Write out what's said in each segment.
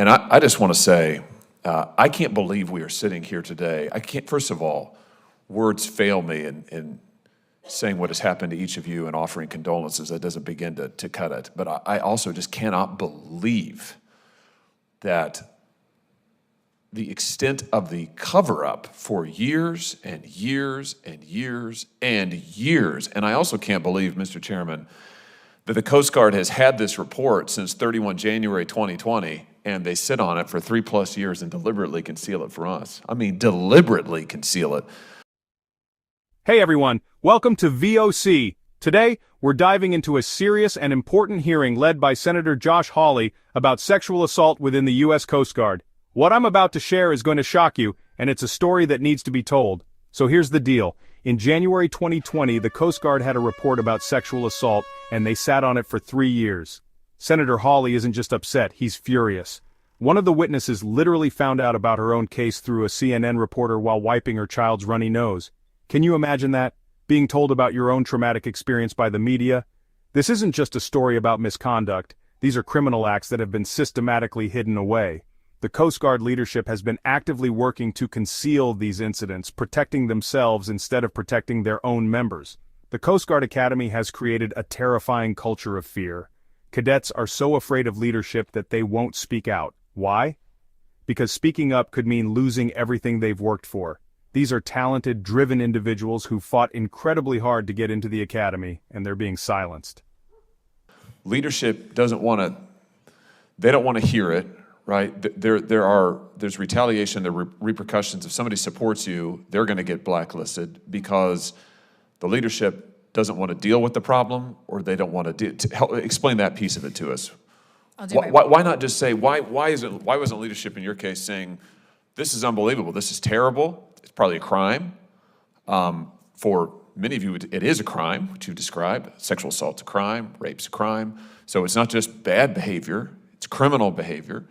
And I just want to say, I can't believe we are sitting here today. I can't, first of all, words fail me in saying what has happened to each of you and offering condolences. That doesn't begin to cut it. But I also just cannot believe that the extent of the cover-up for years and years and years and years. And I also can't believe, Mr. Chairman, that the Coast Guard has had this report since 31 January 2020, and they sit on it for 3+ years and deliberately conceal it from us. I mean, deliberately conceal it. Hey everyone, welcome to VOC. Today, we're diving into a serious and important hearing led by Senator Josh Hawley about sexual assault within the U.S. Coast Guard. What I'm about to share is going to shock you, and it's a story that needs to be told. So here's the deal. In January 2020, the Coast Guard had a report about sexual assault, and they sat on it for 3 years. Senator Hawley isn't just upset, he's furious. One of the witnesses literally found out about her own case through a CNN reporter while wiping her child's runny nose. Can you imagine that? Being told about your own traumatic experience by the media? This isn't just a story about misconduct. These are criminal acts that have been systematically hidden away. The Coast Guard leadership has been actively working to conceal these incidents, protecting themselves instead of protecting their own members. The Coast Guard Academy has created a terrifying culture of fear. Cadets are so afraid of leadership that they won't speak out. Why? Because speaking up could mean losing everything they've worked for. These are talented, driven individuals who fought incredibly hard to get into the academy, and they're being silenced. Leadership doesn't want to, they don't want to hear it, right? There's retaliation, there are repercussions. If somebody supports you, they're going to get blacklisted because the leadership doesn't want to deal with the problem, or they don't want to help explain that piece of it to us. Why not just say, why wasn't leadership in your case saying, this is unbelievable, this is terrible, it's probably a crime. For many of you, it is a crime, which you described. Sexual assault's a crime, rape's a crime. So it's not just bad behavior, it's criminal behavior.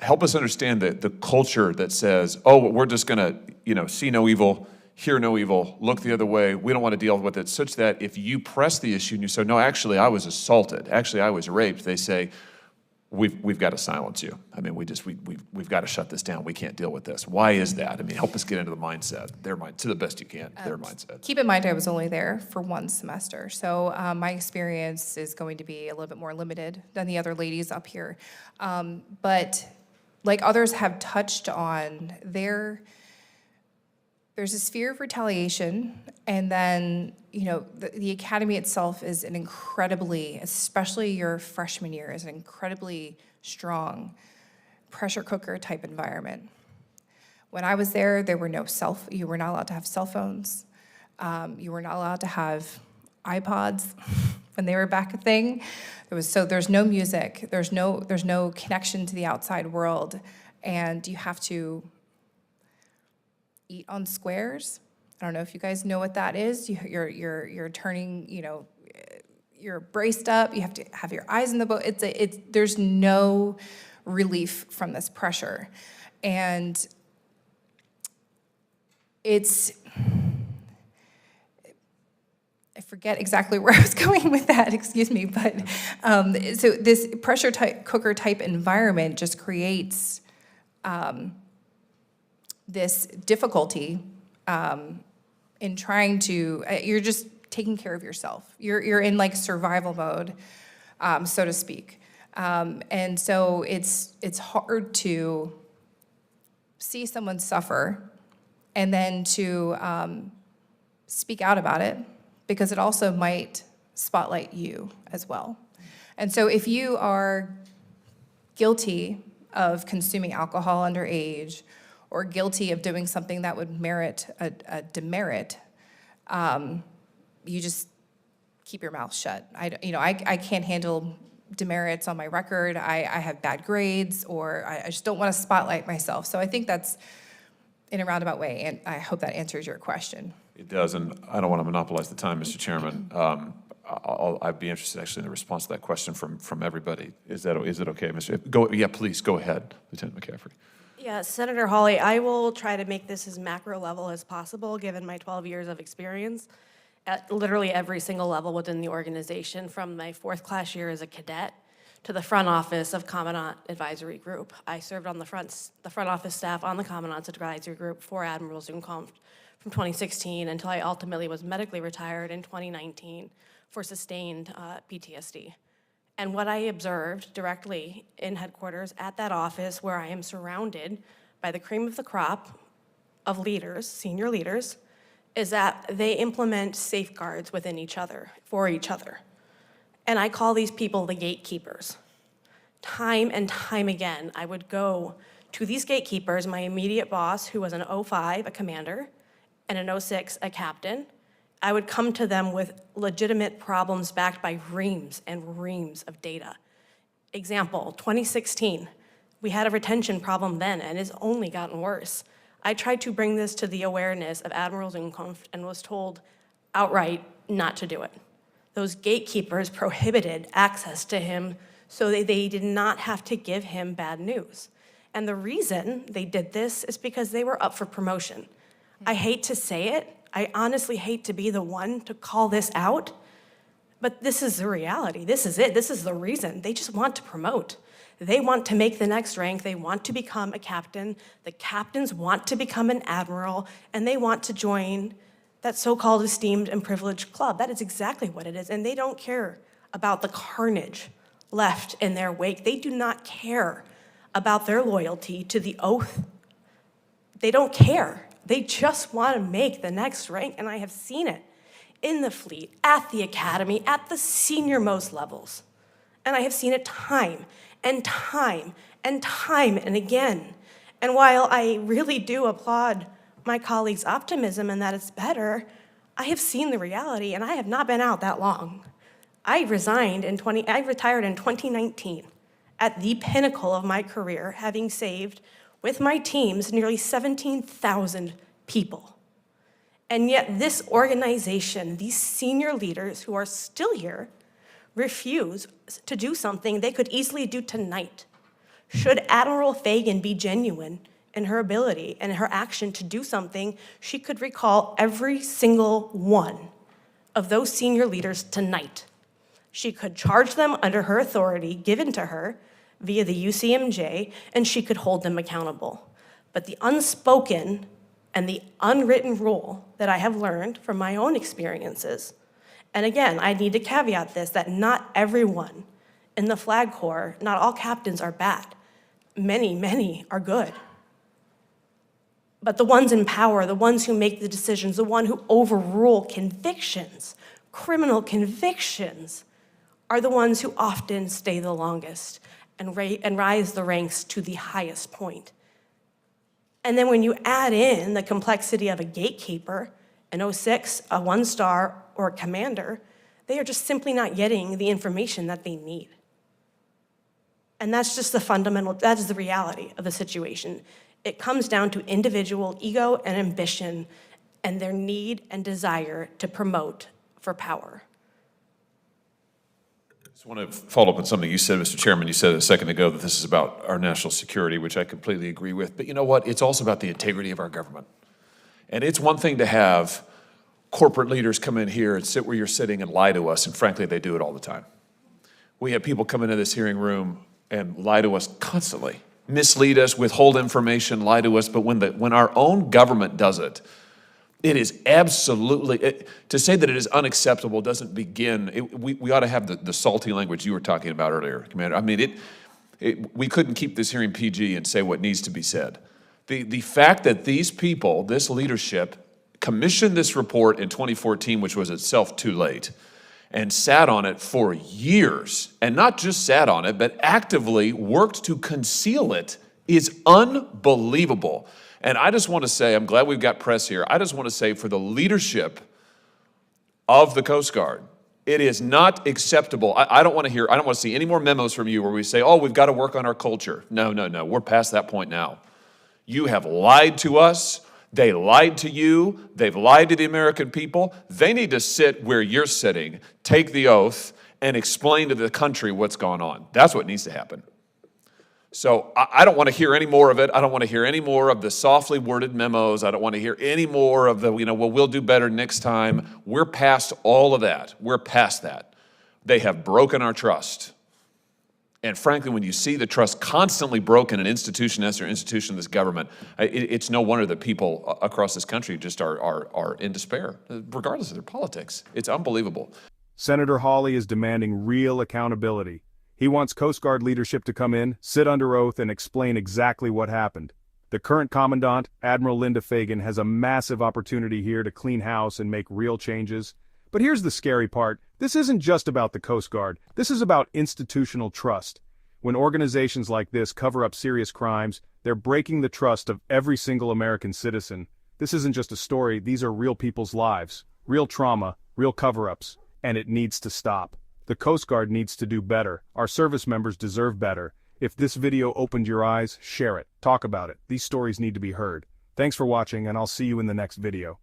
Help us understand the culture that says, oh, we're just gonna, see no evil, hear no evil, look the other way, we don't want to deal with it, such that if you press the issue and you say, no, actually I was assaulted, actually I was raped, they say, we've got to silence you. I mean, we've got to shut this down. We can't deal with this. Why is that? I mean, help us get into the mindset, their mind, to the best you can, their mindset. Keep in mind, I was only there for 1 semester, so my experience is going to be a little bit more limited than the other ladies up here. But like others have touched on, there's this fear of retaliation, and then the academy itself is an incredibly, especially your freshman year, is an incredibly strong pressure cooker type environment. When I was there, you were not allowed to have cell phones. You were not allowed to have iPods when they were back a thing. There's no music, there's no connection to the outside world, and you have to eat on squares. I don't know if you guys know what that is. You're turning, you're braced up. You have to have your eyes in the boat. There's no relief from this pressure, and I forget exactly where I was going with that. Excuse me, but so this pressure cooker type environment just creates this difficulty in trying to, you're just taking care of yourself. You're in like survival mode, so to speak. And so it's hard to see someone suffer and then to speak out about it, because it also might spotlight you as well. And so if you are guilty of consuming alcohol underage, or guilty of doing something that would merit a demerit, you just keep your mouth shut. I can't handle demerits on my record. I have bad grades, or I just don't want to spotlight myself. So I think that's in a roundabout way, and I hope that answers your question. It does, and I don't want to monopolize the time, Mr. Chairman. I'd be interested actually in the response to that question from everybody. Is it okay, Mr.? Yeah, please go ahead, Lieutenant McCaffrey. Yeah, Senator Hawley, I will try to make this as macro level as possible, given my 12 years of experience at literally every single level within the organization, from my 4th class year as a cadet to the front office of Commandant Advisory Group. I served on the front office staff on the Commandant's Advisory Group for Admiral Zumkunft from 2016 until I ultimately was medically retired in 2019 for sustained PTSD. And what I observed directly in headquarters at that office, where I am surrounded by the cream of the crop of leaders, senior leaders, is that they implement safeguards within each other, for each other. And I call these people the gatekeepers. Time and time again, I would go to these gatekeepers, my immediate boss, who was an 05, a commander, and an 06, a captain. I would come to them with legitimate problems backed by reams and reams of data. Example, 2016, we had a retention problem then, and it's only gotten worse. I tried to bring this to the awareness of Admiral Zumkunft and was told outright not to do it. Those gatekeepers prohibited access to him so they did not have to give him bad news. And the reason they did this is because they were up for promotion. I hate to say it, I honestly hate to be the one to call this out, but this is the reality. This is it. This is the reason. They just want to promote. They want to make the next rank. They want to become a captain. The captains want to become an admiral, and they want to join that so-called esteemed and privileged club. That is exactly what it is, and they don't care about the carnage left in their wake. They do not care about their loyalty to the oath. They don't care. They just want to make the next rank, and I have seen it in the fleet, at the academy, at the senior-most levels. And I have seen it time and time and time and again. And while I really do applaud my colleagues' optimism and that it's better, I have seen the reality, and I have not been out that long. I retired in 2019 at the pinnacle of my career, having saved, with my teams, nearly 17,000 people. And yet this organization, these senior leaders who are still here, refuse to do something they could easily do tonight. Should Admiral Fagan be genuine in her ability and her action to do something, she could recall every single one of those senior leaders tonight. She could charge them under her authority given to her via the UCMJ, and she could hold them accountable. But the unspoken and the unwritten rule that I have learned from my own experiences, and again, I need to caveat this, that not everyone in the Flag Corps, not all captains are bad. Many are good. But the ones in power, the ones who make the decisions, the one who overrule convictions, criminal convictions, are the ones who often stay the longest and rise the ranks to the highest point. And then when you add in the complexity of a gatekeeper, an 06, a 1-star, or a commander, they are just simply not getting the information that they need. And that's just that is the reality of the situation. It comes down to individual ego and ambition and their need and desire to promote for power. I just want to follow up on something you said, Mr. Chairman. You said a second ago that this is about our national security, which I completely agree with. But you know what? It's also about the integrity of our government. And it's one thing to have corporate leaders come in here and sit where you're sitting and lie to us, and frankly, they do it all the time. We have people come into this hearing room and lie to us constantly, mislead us, withhold information, lie to us, but when our own government does it, it is absolutely, to say that it is unacceptable doesn't begin, we ought to have the salty language you were talking about earlier, Commander. I mean, we couldn't keep this hearing PG and say what needs to be said. The fact that these people, this leadership, commissioned this report in 2014, which was itself too late, and sat on it for years, and not just sat on it, but actively worked to conceal it, is unbelievable. And I just want to say, I'm glad we've got press here, I just want to say for the leadership of the Coast Guard, it is not acceptable. I don't want to see any more memos from you where we say, oh, we've got to work on our culture. No, we're past that point now. You have lied to us. They lied to you. They've lied to the American people. They need to sit where you're sitting, take the oath, and explain to the country what's gone on. That's what needs to happen. So I don't want to hear any more of it. I don't want to hear any more of the softly worded memos. I don't want to hear any more of the, well, we'll do better next time. We're past all of that. We're past that. They have broken our trust. And frankly, when you see the trust constantly broken in institution after institution of this government, it's no wonder that people across this country just are in despair, regardless of their politics. It's unbelievable. Senator Hawley is demanding real accountability. He wants Coast Guard leadership to come in, sit under oath, and explain exactly what happened. The current Commandant, Admiral Linda Fagan, has a massive opportunity here to clean house and make real changes. But here's the scary part. This isn't just about the Coast Guard. This is about institutional trust. When organizations like this cover up serious crimes, they're breaking the trust of every single American citizen. This isn't just a story, these are real people's lives, real trauma, real cover-ups, and it needs to stop. The Coast Guard needs to do better. Our service members deserve better. If this video opened your eyes, share it, talk about it. These stories need to be heard. Thanks for watching, and I'll see you in the next video.